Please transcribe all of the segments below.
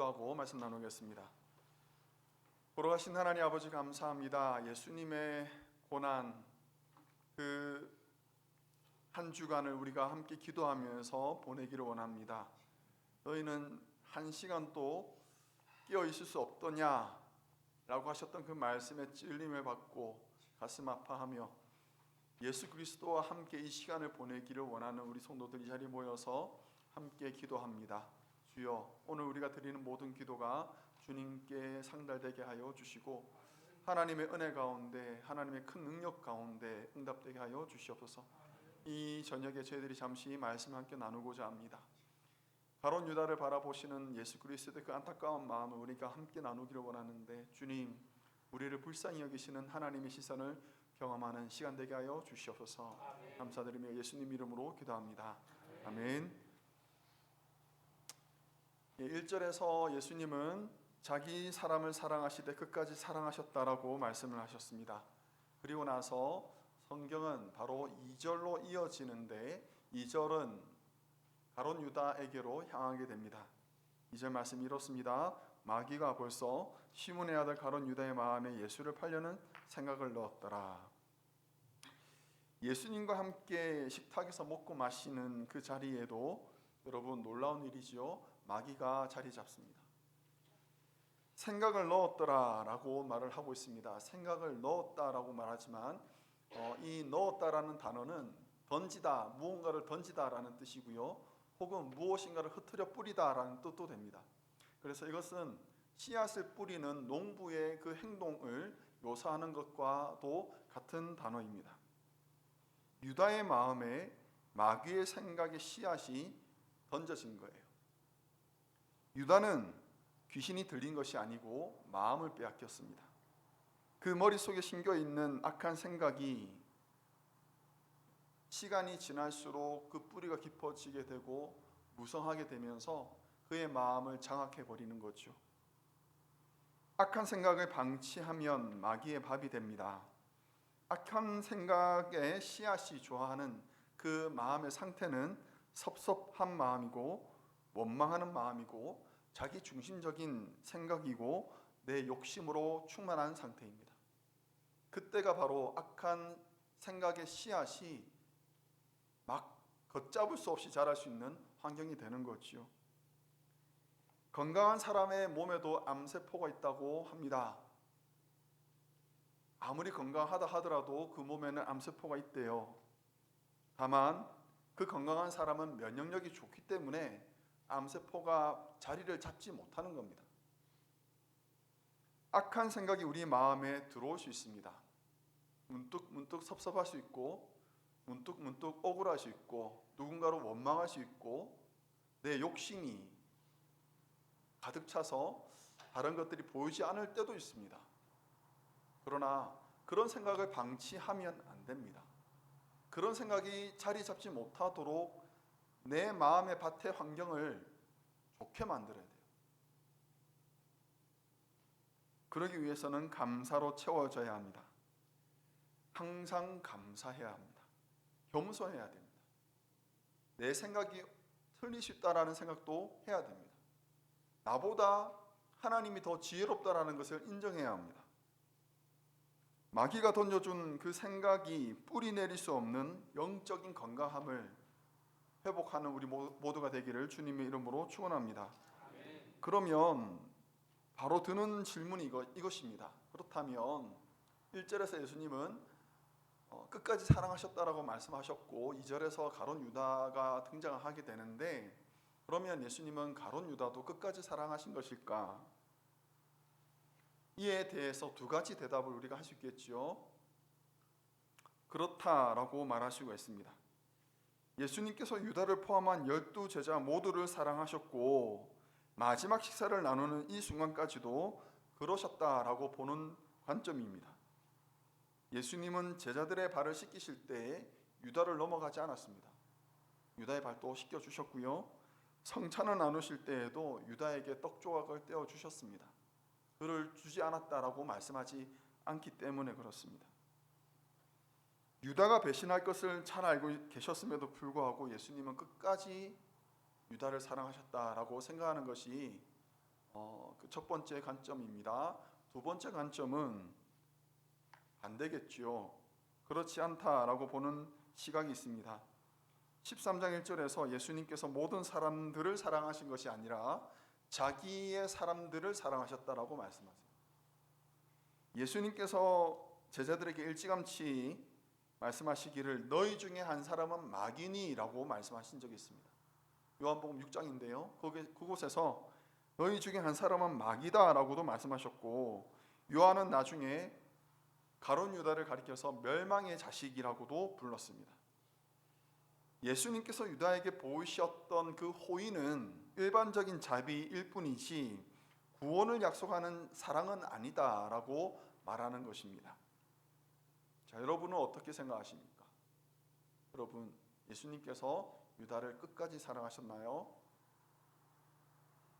기도하고 말씀 나누겠습니다. 보러가신 하나님 아버지 감사합니다. 예수님의 고난 그 한 주간을 우리가 함께 기도하면서 보내기를 원합니다. 너희는 한 시간도 깨어 있을 수 없더냐 라고 하셨던 그 말씀에 찔림을 받고 가슴 아파하며 예수 그리스도와 함께 이 시간을 보내기를 원하는 우리 성도들이 자리에 모여서 함께 기도합니다. 주여, 오늘 우리가 드리는 모든 기도가 주님께 상달되게 하여 주시고 하나님의 은혜 가운데, 하나님의 큰 능력 가운데 응답되게 하여 주시옵소서. 이 저녁에 저희들이 잠시 말씀 함께 나누고자 합니다. 가룟 유다를 바라보시는 예수 그리스도의 그 안타까운 마음을 우리가 함께 나누기를 원하는데, 주님, 우리를 불쌍히 여기시는 하나님의 시선을 경험하는 시간 되게 하여 주시옵소서. 감사드리며 예수님 이름으로 기도합니다. 아멘. 1절에서 예수님은 자기 사람을 사랑하시되 끝까지 사랑하셨다라고 말씀을 하셨습니다. 그리고 나서 성경은 바로 2절로 이어지는데 2절은 가룟 유다에게로 향하게 됩니다. 2절 말씀이 이렇습니다. 마귀가 벌써 시몬의 아들 가룟 유다의 마음에 예수를 팔려는 생각을 넣었더라. 예수님과 함께 식탁에서 먹고 마시는 그 자리에도 여러분 놀라운 일이지요. 마귀가 자리 잡습니다. 생각을 넣었더라 라고 말을 하고 있습니다. 생각을 넣었다라고 말하지만 이 넣었다라는 단어는 던지다, 무언가를 던지다라는 뜻이고요. 혹은 무엇인가를 흩트려 뿌리다라는 뜻도 됩니다. 그래서 이것은 씨앗을 뿌리는 농부의 그 행동을 묘사하는 것과도 같은 단어입니다. 유다의 마음에 마귀의 생각의 씨앗이 던져진 거예요. 유다는 귀신이 들린 것이 아니고 마음을 빼앗겼습니다. 그 머릿속에 심겨있는 악한 생각이 시간이 지날수록 그 뿌리가 깊어지게 되고 무성하게 되면서 그의 마음을 장악해버리는 거죠. 악한 생각을 방치하면 마귀의 밥이 됩니다. 악한 생각에 씨앗이 좋아하는 그 마음의 상태는 섭섭한 마음이고 원망하는 마음이고 자기 중심적인 생각이고 내 욕심으로 충만한 상태입니다. 그때가 바로 악한 생각의 씨앗이 막 걷잡을 수 없이 자랄 수 있는 환경이 되는 거지요. 건강한 사람의 몸에도 암세포가 있다고 합니다. 아무리 건강하다 하더라도 그 몸에는 암세포가 있대요. 다만 그 건강한 사람은 면역력이 좋기 때문에 암세포가 자리를 잡지 못하는 겁니다. 악한 생각이 우리 마음에 들어올 수 있습니다. 문득 섭섭할 수 있고 문득 억울할 수 있고 누군가를 원망할 수 있고 내 욕심이 가득 차서 다른 것들이 보이지 않을 때도 있습니다. 그러나 그런 생각을 방치하면 안 됩니다. 그런 생각이 자리 잡지 못하도록 내 마음의 밭의 환경을 좋게 만들어야 돼요. 그러기 위해서는 감사로 채워져야 합니다. 항상 감사해야 합니다. 겸손해야 됩니다. 내 생각이 틀릴 수 있다라는 생각도 해야 됩니다. 나보다 하나님이 더 지혜롭다라는 것을 인정해야 합니다. 마귀가 던져준 그 생각이 뿌리 내릴 수 없는 영적인 건강함을 회복하는 우리 모두가 되기를 주님의 이름으로 축원합니다. 그러면 바로 드는 질문이 이것입니다. 그렇다면 1절에서 예수님은 끝까지 사랑하셨다라고 말씀하셨고 2절에서 가룟 유다가 등장하게 되는데, 그러면 예수님은 가룟 유다도 끝까지 사랑하신 것일까? 이에 대해서 두 가지 대답을 우리가 할 수 있겠지요. 그렇다라고 말할 수가 있습니다. 예수님께서 유다를 포함한 12제자 모두를 사랑하셨고 마지막 식사를 나누는 이 순간까지도 그러셨다라고 보는 관점입니다. 예수님은 제자들의 발을 씻기실 때 유다를 넘어가지 않았습니다. 유다의 발도 씻겨주셨고요. 성찬을 나누실 때에도 유다에게 떡 조각을 떼어주셨습니다. 그를 주지 않았다라고 말씀하지 않기 때문에 그렇습니다. 유다가 배신할 것을 잘 알고 계셨음에도 불구하고 예수님은 끝까지 유다를 사랑하셨다라고 생각하는 것이 첫 번째 관점입니다. 두 번째 관점은 반대겠지요. 그렇지 않다라고 보는 시각이 있습니다. 13장 1절에서 예수님께서 모든 사람들을 사랑하신 것이 아니라 자기의 사람들을 사랑하셨다라고 말씀하세요. 예수님께서 제자들에게 일찌감치 말씀하시기를 너희 중에 한 사람은 마귀니라고 말씀하신 적이 있습니다. 요한복음 6장인데요. 그곳에서 너희 중에 한 사람은 마귀다라고도 말씀하셨고, 요한은 나중에 가룟 유다를 가리켜서 멸망의 자식이라고도 불렀습니다. 예수님께서 유다에게 보이셨던 그 호의는 일반적인 자비일 뿐이지 구원을 약속하는 사랑은 아니다라고 말하는 것입니다. 자, 여러분은 어떻게 생각하십니까? 여러분, 예수님께서 유다를 끝까지 사랑하셨나요?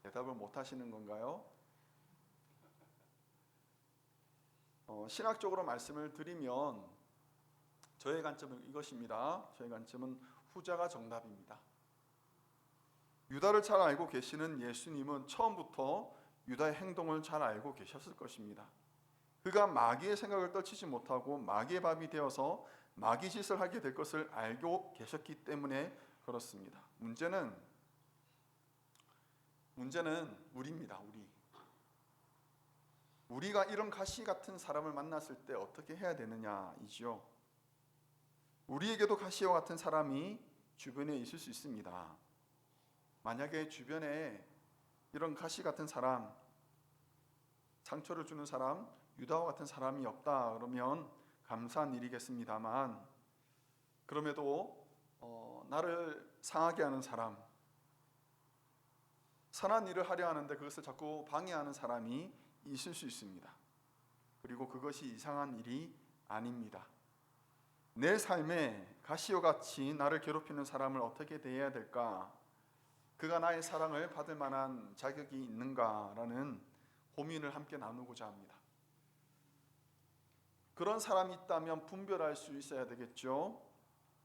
대답을 못 하시는 건가요? 신학적으로 말씀을 드리면 저의 관점은 이것입니다. 저의 관점은 후자가 정답입니다. 유다를 잘 알고 계시는 예수님은 처음부터 유다의 행동을 잘 알고 계셨을 것입니다. 그가 마귀의 생각을 떨치지 못하고 마귀의 밥이 되어서 마귀 짓을 하게 될 것을 알고 계셨기 때문에 그렇습니다. 문제는 우리입니다. 우리가 이런 가시 같은 사람을 만났을 때 어떻게 해야 되느냐이지요. 우리에게도 가시와 같은 사람이 주변에 있을 수 있습니다. 만약에 주변에 이런 가시 같은 사람, 상처를 주는 사람, 유다와 같은 사람이 없다 그러면 감사한 일이겠습니다만, 그럼에도 나를 상하게 하는 사람, 선한 일을 하려 하는데 그것을 자꾸 방해하는 사람이 있을 수 있습니다. 그리고 그것이 이상한 일이 아닙니다. 내 삶에 가시와 같이 나를 괴롭히는 사람을 어떻게 대해야 될까? 그가 나의 사랑을 받을 만한 자격이 있는가라는 고민을 함께 나누고자 합니다. 그런 사람이 있다면 분별할 수 있어야 되겠죠.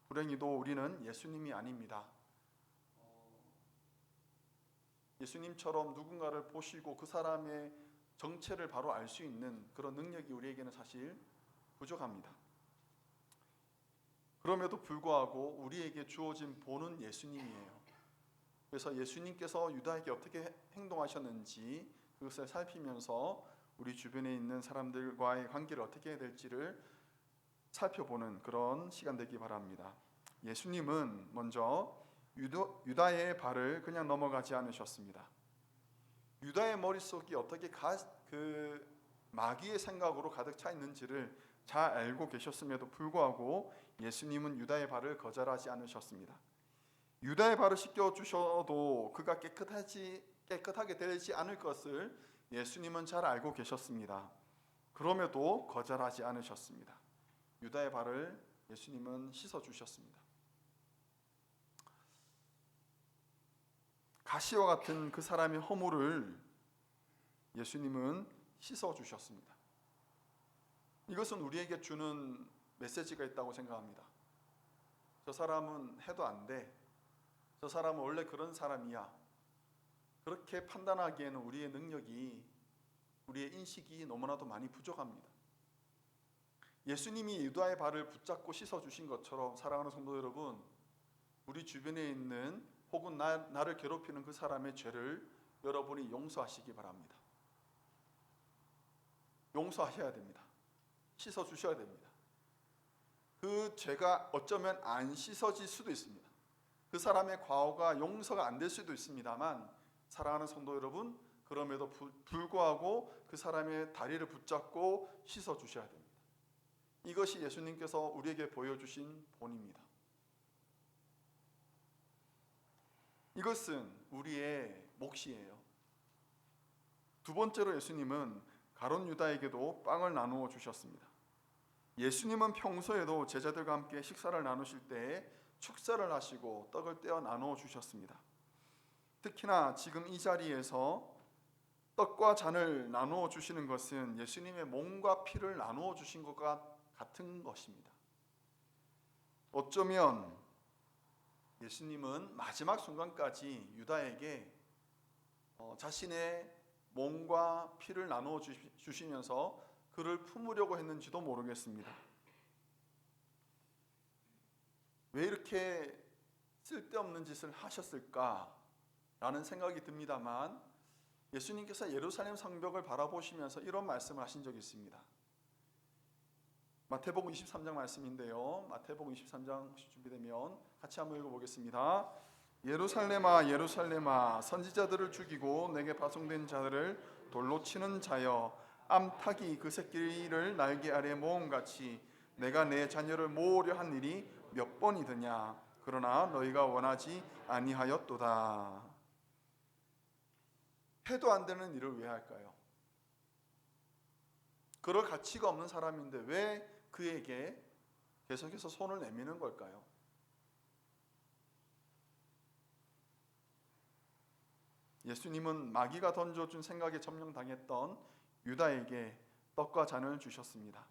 불행히도 우리는 예수님이 아닙니다. 예수님처럼 누군가를 보시고 그 사람의 정체를 바로 알 수 있는 그런 능력이 우리에게는 사실 부족합니다. 그럼에도 불구하고 우리에게 주어진 본은 예수님이에요. 그래서 예수님께서 유다에게 어떻게 행동하셨는지 그것을 살피면서 우리 주변에 있는 사람들과의 관계를 어떻게 해야 될지를 살펴보는 그런 시간 되기 바랍니다. 예수님은 먼저 유다의 발을 그냥 넘어가지 않으셨습니다. 유다의 머릿속이 어떻게 그 마귀의 생각으로 가득 차 있는지를 잘 알고 계셨음에도 불구하고 예수님은 유다의 발을 거절하지 않으셨습니다. 유다의 발을 씻겨주셔도 그가 깨끗하게 되지 않을 것을 예수님은 잘 알고 계셨습니다. 그럼에도 거절하지 않으셨습니다. 유다의 발을 예수님은 씻어주셨습니다. 가시와 같은 그 사람의 허물을 예수님은 씻어주셨습니다. 이것은 우리에게 주는 메시지가 있다고 생각합니다. 저 사람은 해도 안 돼. 저 사람은 원래 그런 사람이야. 그렇게 판단하기에는 우리의 능력이, 우리의 인식이 너무나도 많이 부족합니다. 예수님이 유다의 발을 붙잡고 씻어주신 것처럼 사랑하는 성도 여러분, 우리 주변에 있는 혹은 나를 괴롭히는 그 사람의 죄를 여러분이 용서하시기 바랍니다. 용서하셔야 됩니다. 씻어주셔야 됩니다. 그 죄가 어쩌면 안 씻어질 수도 있습니다. 그 사람의 과오가 용서가 안 될 수도 있습니다만, 사랑하는 성도 여러분, 그럼에도 불구하고 그 사람의 다리를 붙잡고 씻어주셔야 됩니다. 이것이 예수님께서 우리에게 보여주신 본입니다. 이것은 우리의 몫이에요. 두 번째로 예수님은 가룟 유다에게도 빵을 나누어 주셨습니다. 예수님은 평소에도 제자들과 함께 식사를 나누실 때에 축사를 하시고 떡을 떼어 나누어 주셨습니다. 특히나 지금 이 자리에서 떡과 잔을 나누어 주시는 것은 예수님의 몸과 피를 나누어 주신 것과 같은 것입니다. 어쩌면 예수님은 마지막 순간까지 유다에게 자신의 몸과 피를 나누어 주시면서 그를 품으려고 했는지도 모르겠습니다. 왜 이렇게 쓸데없는 짓을 하셨을까라는 생각이 듭니다만, 예수님께서 예루살렘 성벽을 바라보시면서 이런 말씀을 하신 적이 있습니다. 마태복음 23장 말씀인데요. 마태복음 23장 혹시 준비되면 같이 한번 읽어보겠습니다. 예루살렘아 예루살렘아 선지자들을 죽이고 내게 파송된 자들을 돌로 치는 자여, 암탉이 그 새끼를 날개 아래 모음같이 내가 내 자녀를 모으려 한 일이 몇 번이더냐. 그러나 너희가 원하지 아니하였도다. 해도 안 되는 일을 왜 할까요? 그럴 가치가 없는 사람인데 왜 그에게 계속해서 손을 내미는 걸까요? 예수님은 마귀가 던져준 생각에 점령당했던 유다에게 떡과 잔을 주셨습니다.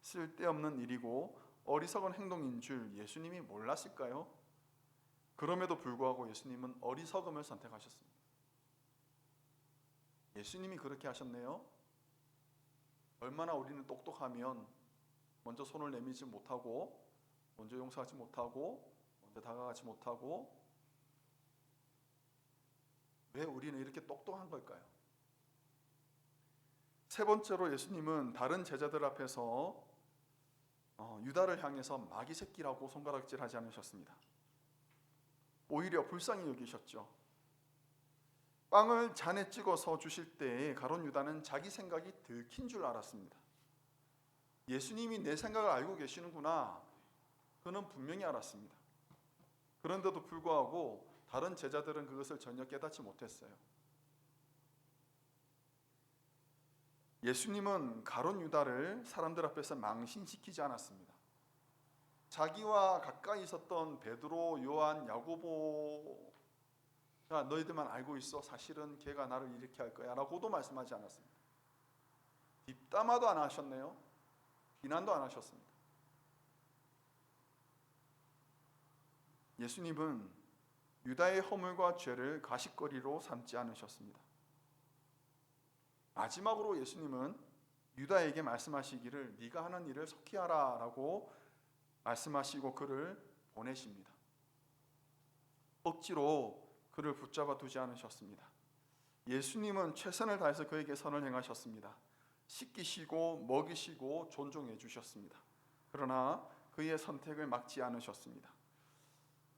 쓸데없는 일이고 어리석은 행동인 줄 예수님이 몰랐을까요? 그럼에도 불구하고 예수님은 어리석음을 선택하셨습니다. 예수님이 그렇게 하셨네요. 얼마나 우리는 똑똑하면 먼저 손을 내밀지 못하고, 먼저 용서하지 못하고, 먼저 다가가지 못하고, 왜 우리는 이렇게 똑똑한 걸까요? 세 번째로 예수님은 다른 제자들 앞에서 유다를 향해서 마귀 새끼라고 손가락질하지 않으셨습니다. 오히려 불쌍히 여기셨죠. 빵을 잔에 찍어서 주실 때 가룟 유다는 자기 생각이 들킨 줄 알았습니다. 예수님이 내 생각을 알고 계시는구나, 그는 분명히 알았습니다. 그런데도 불구하고 다른 제자들은 그것을 전혀 깨닫지 못했어요. 예수님은 가룟 유다를 사람들 앞에서 망신시키지 않았습니다. 자기와 가까이 있었던 베드로, 요한, 야고보, 야, 너희들만 알고 있어, 사실은 걔가 나를 이렇게 할 거야 라고도 말씀하지 않았습니다. 뒷담화도 안 하셨네요. 비난도 안 하셨습니다. 예수님은 유다의 허물과 죄를 가십거리로 삼지 않으셨습니다. 마지막으로 예수님은 유다에게 말씀하시기를 네가 하는 일을 속히 하라 라고 말씀하시고 그를 보내십니다. 억지로 그를 붙잡아 두지 않으셨습니다. 예수님은 최선을 다해서 그에게 선을 행하셨습니다. 씻기시고 먹이시고 존중해 주셨습니다. 그러나 그의 선택을 막지 않으셨습니다.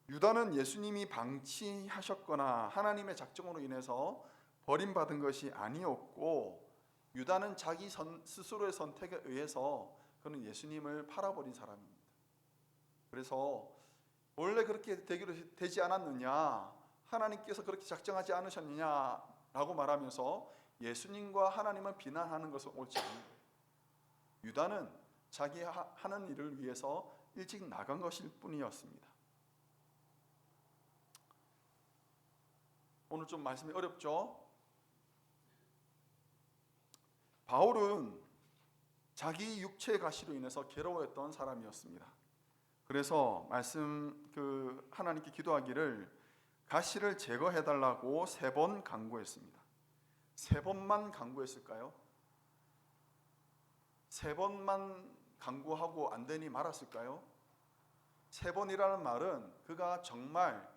유다는 예수님이 방치하셨거나 하나님의 작정으로 인해서 버림받은 것이 아니었고, 유다는 자기 스스로의 선택에 의해서 그는 예수님을 팔아버린 사람입니다. 그래서 원래 그렇게 되기로 되지 않았느냐, 하나님께서 그렇게 작정하지 않으셨느냐라고 말하면서 예수님과 하나님을 비난하는 것은 옳지 않습니다. 유다는 자기 하는 일을 위해서 일찍 나간 것일 뿐이었습니다. 오늘 좀 말씀이 어렵죠? 바울은 자기 육체의 가시로 인해서 괴로워했던 사람이었습니다. 그래서 하나님께 기도하기를 가시를 제거해달라고 3번 간구했습니다. 3번만 간구했을까요? 3번만 간구하고 안 되니 말았을까요? 3번이라는 말은 그가 정말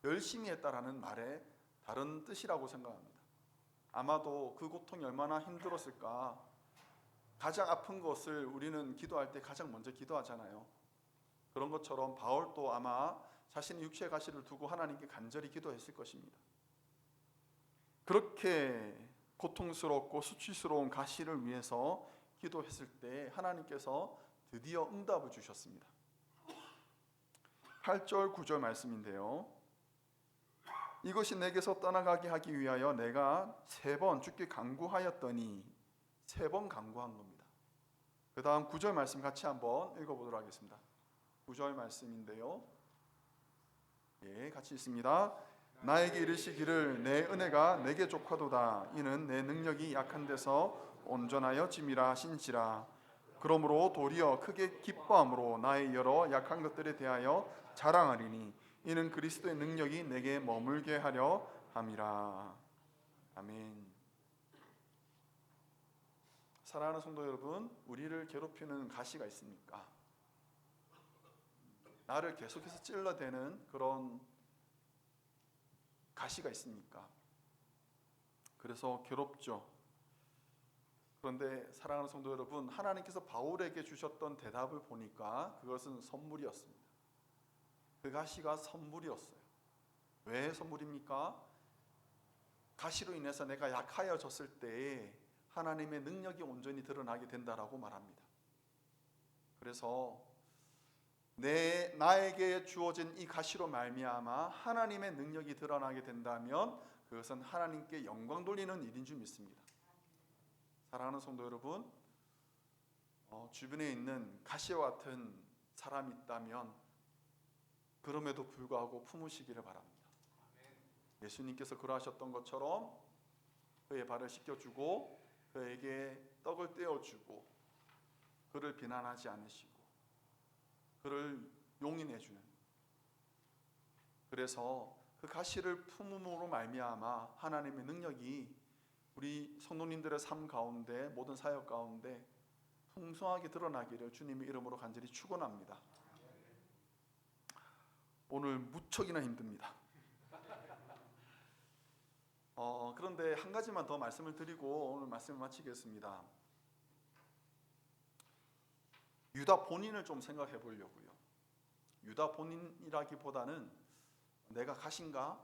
열심히 했다라는 말의 다른 뜻이라고 생각합니다. 아마도 그 고통이 얼마나 힘들었을까. 가장 아픈 것을 우리는 기도할 때 가장 먼저 기도하잖아요. 그런 것처럼 바울도 아마 자신의 육체의 가시를 두고 하나님께 간절히 기도했을 것입니다. 그렇게 고통스럽고 수치스러운 가시를 위해서 기도했을 때 하나님께서 드디어 응답을 주셨습니다. 8절 9절 말씀인데요. 이것이 내게서 떠나가게 하기 위하여 내가 3번 주께 간구하였더니, 3번 간구한 겁니다. 그 다음 9절 말씀 같이 한번 읽어보도록 하겠습니다. 9절 말씀인데요. 같이 읽습니다. 나에게 이르시기를 내 은혜가 내게 족하도다. 이는 내 능력이 약한 데서 온전하여 짐이라 하신지라. 그러므로 도리어 크게 기뻐함으로 나의 여러 약한 것들에 대하여 자랑하리니 이는 그리스도의 능력이 내게 머물게 하려 함이라. 아멘. 사랑하는 성도 여러분, 우리를 괴롭히는 가시가 있습니까? 나를 계속해서 찔러대는 그런 가시가 있습니까? 그래서 괴롭죠. 그런데 사랑하는 성도 여러분, 하나님께서 바울에게 주셨던 대답을 보니까 그것은 선물이었습니다. 그 가시가 선물이었어요. 왜 선물입니까? 가시로 인해서 내가 약하여졌을 때에 하나님의 능력이 온전히 드러나게 된다라고 말합니다. 그래서 나에게 주어진 이 가시로 말미암아 하나님의 능력이 드러나게 된다면 그것은 하나님께 영광 돌리는 일인 줄 믿습니다. 사랑하는 성도 여러분, 주변에 있는 가시와 같은 사람이 있다면 그럼에도 불구하고 품으시기를 바랍니다. 예수님께서 그러하셨던 것처럼 그의 발을 씻겨주고 그에게 떡을 떼어주고 그를 비난하지 않으시고 그를 용인해주는, 그래서 그 가시를 품음으로 말미암아 하나님의 능력이 우리 성도님들의 삶 가운데, 모든 사역 가운데 풍성하게 드러나기를 주님의 이름으로 간절히 축원합니다. 오늘 무척이나 힘듭니다. 그런데 한 가지만 더 말씀을 드리고 오늘 말씀을 마치겠습니다. 유다 본인을 좀 생각해 보려고요. 유다 본인이라기보다는 내가 가신가?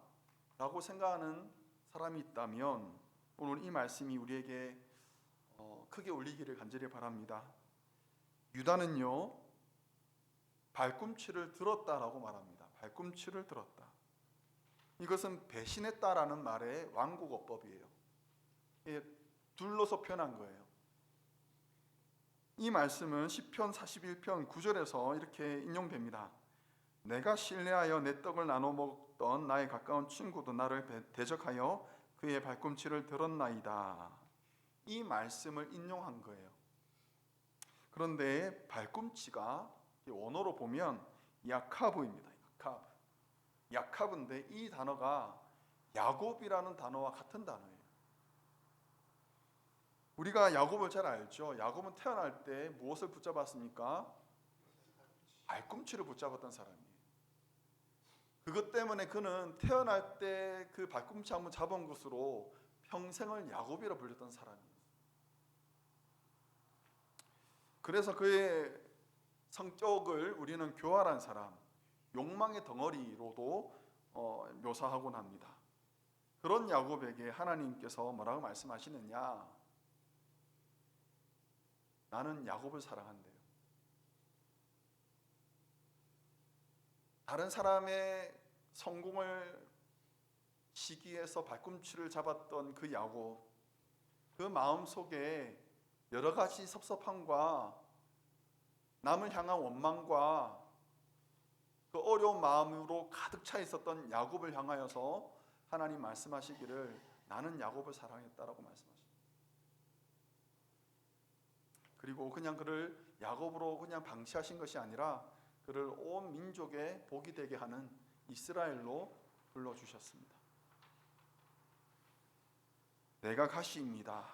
라고 생각하는 사람이 있다면 오늘 이 말씀이 우리에게 크게 울리기를 간절히 바랍니다. 유다는요, 발꿈치를 들었다라고 말합니다. 발꿈치를 들었다. 이것은 배신했다라는 말의 완곡어법이에요. 둘러서 표현한 거예요. 이 말씀은 시편 41편 9절에서 이렇게 인용됩니다. 내가 신뢰하여 내 떡을 나눠 먹던 나의 가까운 친구도 나를 대적하여 그의 발꿈치를 들었나이다. 이 말씀을 인용한 거예요. 그런데 발꿈치가 원어로 보면 야카브입니다. 야카브인데 이 단어가 야곱이라는 단어와 같은 단어예요. 우리가 야곱을 잘 알죠. 야곱은 태어날 때 무엇을 붙잡았습니까? 발꿈치를 붙잡았던 사람이에요. 그것 때문에 그는 태어날 때 그 발꿈치 한번 잡은 것으로 평생을 야곱이라 불렸던 사람이에요. 그래서 그의 성격을 우리는 교활한 사람, 욕망의 덩어리로도 묘사하곤 합니다. 그런 야곱에게 하나님께서 뭐라고 말씀하시느냐? 나는 야곱을 사랑한대요. 다른 사람의 성공을 시기에서 발꿈치를 잡았던 그 야곱, 그 마음속에 여러 가지 섭섭함과 남을 향한 원망과 그 어려운 마음으로 가득 차 있었던 야곱을 향하여서 하나님 말씀하시기를 나는 야곱을 사랑했다라고 말씀하십니다. 그리고 그냥 그를 야곱으로 그냥 방치하신 것이 아니라 그를 온 민족의 복이 되게 하는 이스라엘로 불러주셨습니다. 내가 가시입니다.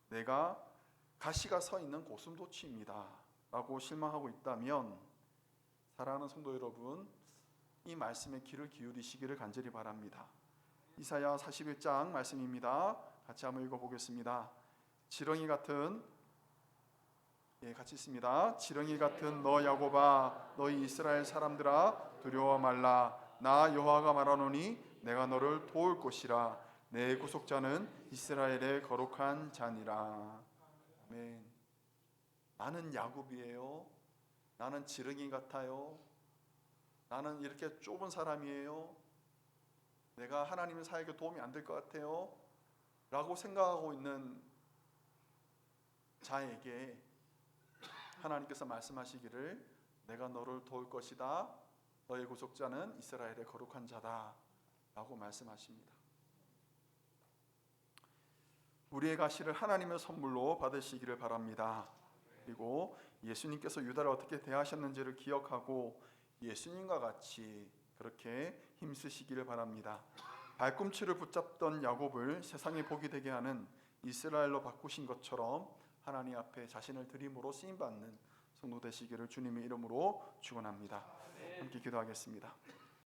내가 가시가 서 있는 고슴도치입니다. 라고 실망하고 있다면 사랑하는 성도 여러분, 이 말씀에 귀를 기울이시기를 간절히 바랍니다. 이사야 41장 말씀입니다. 같이 한번 읽어보겠습니다. 지렁이 같은 같이 있습니다. 지렁이 같은 너 야곱아, 너희 이스라엘 사람들아 두려워 말라. 나 여호와가 말하노니 내가 너를 도울 것이라. 내 구속자는 이스라엘의 거룩한 자니라. 아멘. 나는 야곱이에요. 나는 지렁이 같아요. 나는 이렇게 좁은 사람이에요. 내가 하나님의 사역에 도움이 안 될 것 같아요. 라고 생각하고 있는 자에게 하나님께서 말씀하시기를 내가 너를 도울 것이다. 너의 구속자는 이스라엘의 거룩한 자다. 라고 말씀하십니다. 우리의 가시를 하나님의 선물로 받으시기를 바랍니다. 그리고 예수님께서 유다를 어떻게 대하셨는지를 기억하고 예수님과 같이 그렇게 힘쓰시기를 바랍니다. 발꿈치를 붙잡던 야곱을 세상의 복이 되게 하는 이스라엘로 바꾸신 것처럼 하나님 앞에 자신을 드림으로 쓰임받는 성도 되시기를 주님의 이름으로 축원합니다. 함께 기도하겠습니다.